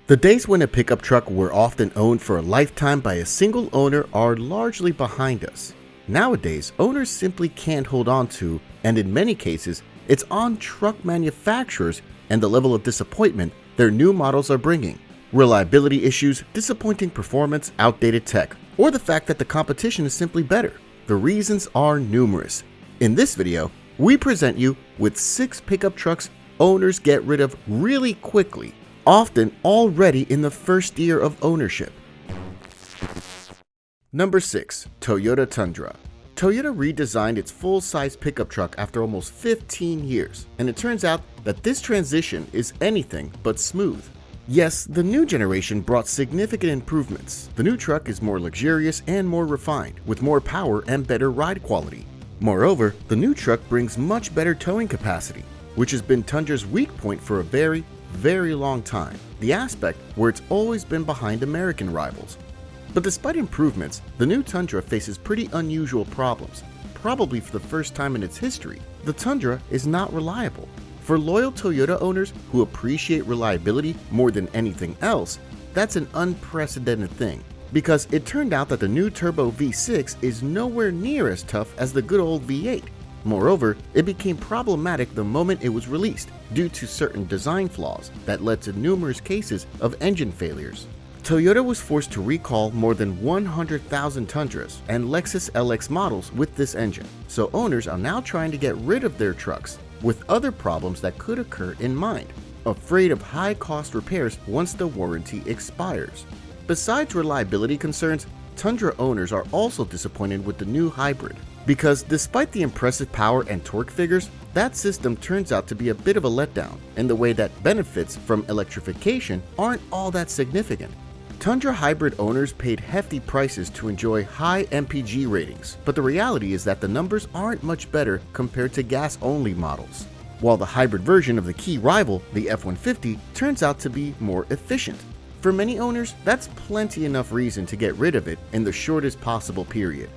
The days when a pickup truck were often owned for a lifetime by a single owner are largely behind us. Nowadays, owners simply can't hold on to, and in many cases, it's on truck manufacturers and the level of disappointment their new models are bringing. Reliability issues, disappointing performance, outdated tech, or the fact that the competition is simply better. The reasons are numerous. In this video, we present you with 6 pickup trucks owners get rid of really quickly, often already in the first year of ownership. Number 6. Toyota Tundra. Toyota redesigned its full-size pickup truck after almost 15 years, and it turns out that this transition is anything but smooth. Yes, the new generation brought significant improvements. The new truck is more luxurious and more refined, with more power and better ride quality. Moreover, the new truck brings much better towing capacity, which has been Tundra's weak point for a very long time, the aspect where it's always been behind American rivals. But despite improvements, the new Tundra faces pretty unusual problems. Probably for the first time in its history, the Tundra is not reliable. For loyal Toyota owners who appreciate reliability more than anything else, that's an unprecedented thing, because it turned out that the new turbo V6 is nowhere near as tough as the good old V8. Moreover, it became problematic the moment it was released due to certain design flaws that led to numerous cases of engine failures. Toyota was forced to recall more than 100,000 Tundras and Lexus LX models with this engine, so owners are now trying to get rid of their trucks with other problems that could occur in mind, afraid of high-cost repairs once the warranty expires. Besides reliability concerns, Tundra owners are also disappointed with the new hybrid, because despite the impressive power and torque figures, that system turns out to be a bit of a letdown in the way that benefits from electrification aren't all that significant. Tundra hybrid owners paid hefty prices to enjoy high MPG ratings, but the reality is that the numbers aren't much better compared to gas-only models, while the hybrid version of the key rival, the F-150, turns out to be more efficient. For many owners, that's plenty enough reason to get rid of it in the shortest possible period.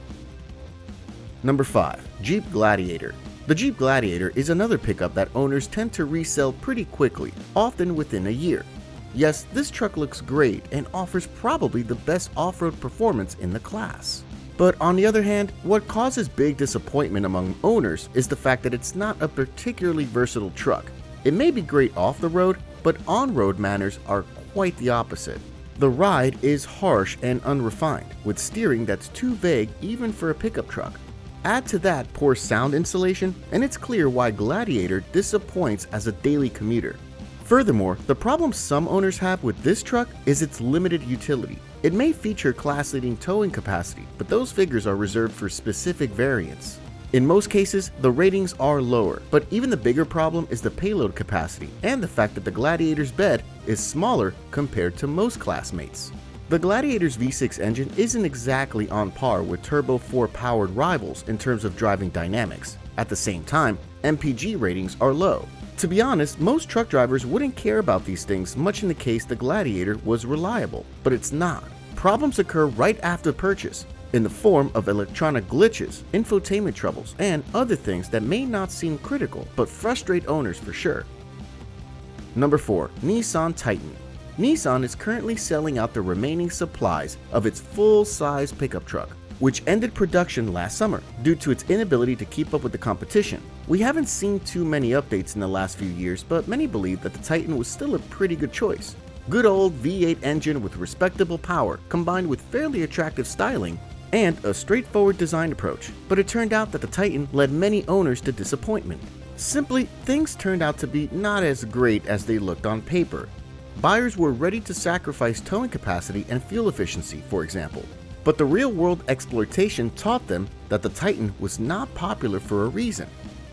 Number 5. Jeep Gladiator. The Jeep Gladiator is another pickup that owners tend to resell pretty quickly, often within a year. Yes, this truck looks great and offers probably the best off-road performance in the class. But on the other hand, what causes big disappointment among owners is the fact that it's not a particularly versatile truck. It may be great off the road, but on-road manners are quite the opposite. The ride is harsh and unrefined, with steering that's too vague even for a pickup truck. Add to that poor sound insulation, and it's clear why Gladiator disappoints as a daily commuter. Furthermore, the problem some owners have with this truck is its limited utility. It may feature class-leading towing capacity, but those figures are reserved for specific variants. In most cases, the ratings are lower, but even the bigger problem is the payload capacity and the fact that the Gladiator's bed is smaller compared to most classmates. The Gladiator's V6 engine isn't exactly on par with Turbo 4-powered rivals in terms of driving dynamics. At the same time, MPG ratings are low. To be honest, most truck drivers wouldn't care about these things much in the case the Gladiator was reliable, but it's not. Problems occur right after purchase, in the form of electronic glitches, infotainment troubles, and other things that may not seem critical, but frustrate owners for sure. Number 4. Nissan Titan. Nissan is currently selling out the remaining supplies of its full-size pickup truck, which ended production last summer due to its inability to keep up with the competition. We haven't seen too many updates in the last few years, but many believe that the Titan was still a pretty good choice. Good old V8 engine with respectable power combined with fairly attractive styling and a straightforward design approach, but it turned out that the Titan led many owners to disappointment. Simply, things turned out to be not as great as they looked on paper. Buyers were ready to sacrifice towing capacity and fuel efficiency, for example. But the real-world exploitation taught them that the Titan was not popular for a reason.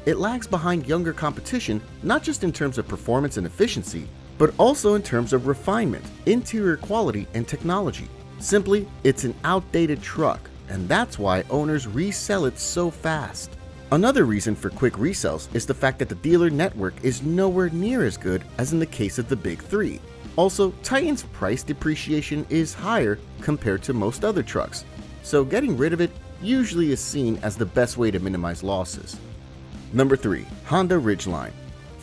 It lags behind younger competition not just in terms of performance and efficiency, but also in terms of refinement, interior quality, and technology. Simply, it's an outdated truck, and that's why owners resell it so fast. Another reason for quick resales is the fact that the dealer network is nowhere near as good as in the case of the Big Three. Also, Titan's price depreciation is higher compared to most other trucks, so getting rid of it usually is seen as the best way to minimize losses. Number 3. Honda Ridgeline.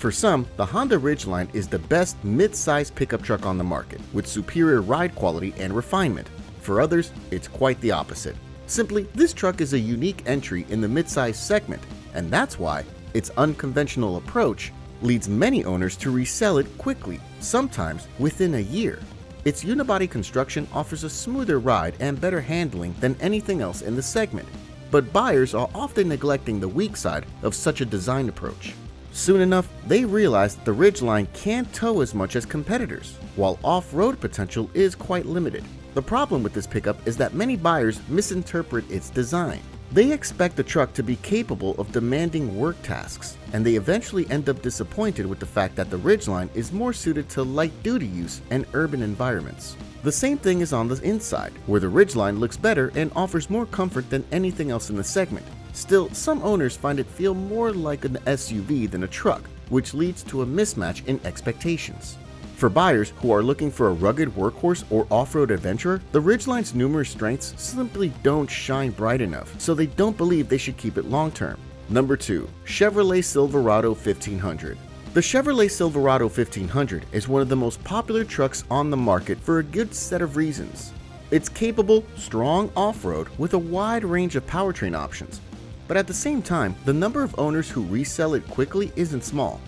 For some, the Honda Ridgeline is the best mid-size pickup truck on the market, with superior ride quality and refinement. For others, it's quite the opposite. Simply, this truck is a unique entry in the mid-size segment, and that's why its unconventional approach leads many owners to resell it quickly, sometimes within a year. Its unibody construction offers a smoother ride and better handling than anything else in the segment, but buyers are often neglecting the weak side of such a design approach. Soon enough, they realize that the Ridgeline can't tow as much as competitors, while off-road potential is quite limited. The problem with this pickup is that many buyers misinterpret its design. They expect the truck to be capable of demanding work tasks, and they eventually end up disappointed with the fact that the Ridgeline is more suited to light-duty use and urban environments. The same thing is on the inside, where the Ridgeline looks better and offers more comfort than anything else in the segment. Still, some owners find it feel more like an SUV than a truck, which leads to a mismatch in expectations. For buyers who are looking for a rugged workhorse or off-road adventurer, the Ridgeline's numerous strengths simply don't shine bright enough, so they don't believe they should keep it long-term. Number 2. Chevrolet Silverado 1500. The Chevrolet Silverado 1500 is one of the most popular trucks on the market for a good set of reasons. It's capable, strong off-road with a wide range of powertrain options. But at the same time, the number of owners who resell it quickly isn't small,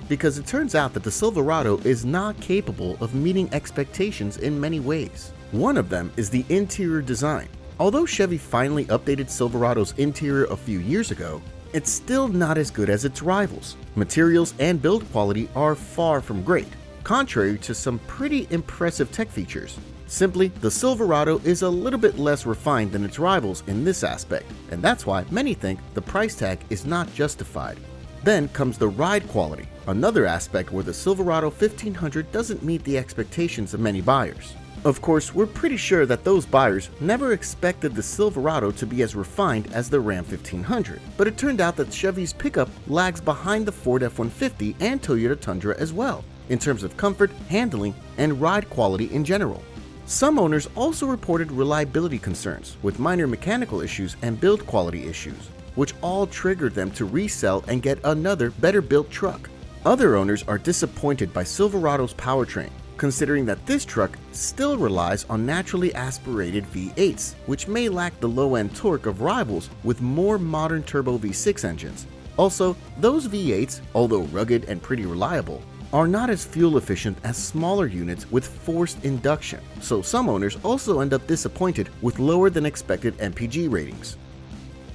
because it turns out that the Silverado is not capable of meeting expectations in many ways. One of them is the interior design. Although Chevy finally updated Silverado's interior a few years ago, it's still not as good as its rivals. Materials and build quality are far from great, contrary to some pretty impressive tech features. Simply, the Silverado is a little bit less refined than its rivals in this aspect, and that's why many think the price tag is not justified. Then comes the ride quality, another aspect where the Silverado 1500 doesn't meet the expectations of many buyers. Of course, we're pretty sure that those buyers never expected the Silverado to be as refined as the Ram 1500, but it turned out that Chevy's pickup lags behind the Ford F-150 and Toyota Tundra as well, in terms of comfort, handling, and ride quality in general. Some owners also reported reliability concerns with minor mechanical issues and build quality issues, which all triggered them to resell and get another better built truck. Other owners are disappointed by Silverado's powertrain, considering that this truck still relies on naturally aspirated V8s, which may lack the low-end torque of rivals with more modern turbo V6 engines. Also, those V8s, although rugged and pretty reliable, are not as fuel efficient as smaller units with forced induction, so some owners also end up disappointed with lower than expected MPG ratings.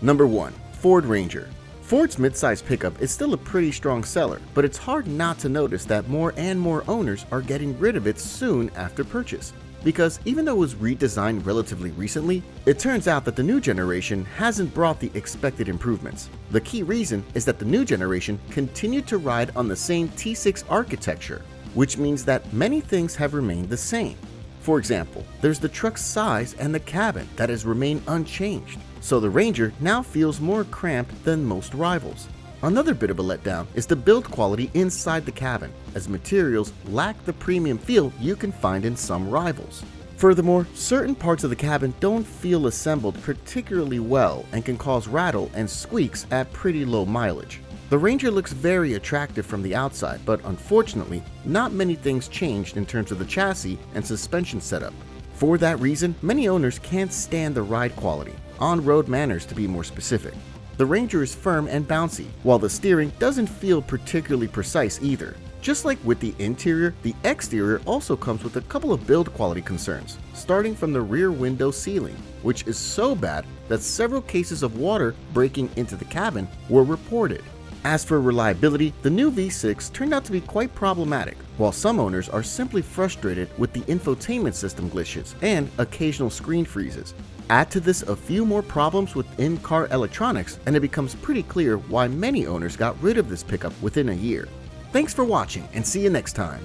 Number 1. Ford Ranger. Ford's midsize pickup is still a pretty strong seller, but it's hard not to notice that more and more owners are getting rid of it soon after purchase. Because even though it was redesigned relatively recently, it turns out that the new generation hasn't brought the expected improvements. The key reason is that the new generation continued to ride on the same T6 architecture, which means that many things have remained the same. For example, there's the truck's size and the cabin that has remained unchanged, so the Ranger now feels more cramped than most rivals. Another bit of a letdown is the build quality inside the cabin, as materials lack the premium feel you can find in some rivals. Furthermore, certain parts of the cabin don't feel assembled particularly well and can cause rattle and squeaks at pretty low mileage. The Ranger looks very attractive from the outside, but unfortunately, not many things changed in terms of the chassis and suspension setup. For that reason, many owners can't stand the ride quality, on-road manners to be more specific. The Ranger is firm and bouncy, while the steering doesn't feel particularly precise either. Just like with the interior, the exterior also comes with a couple of build quality concerns, starting from the rear window sealing, which is so bad that several cases of water breaking into the cabin were reported. As for reliability, the new V6 turned out to be quite problematic, while some owners are simply frustrated with the infotainment system glitches and occasional screen freezes. Add to this a few more problems with in-car electronics, and it becomes pretty clear why many owners got rid of this pickup within a year. Thanks for watching, and see you next time.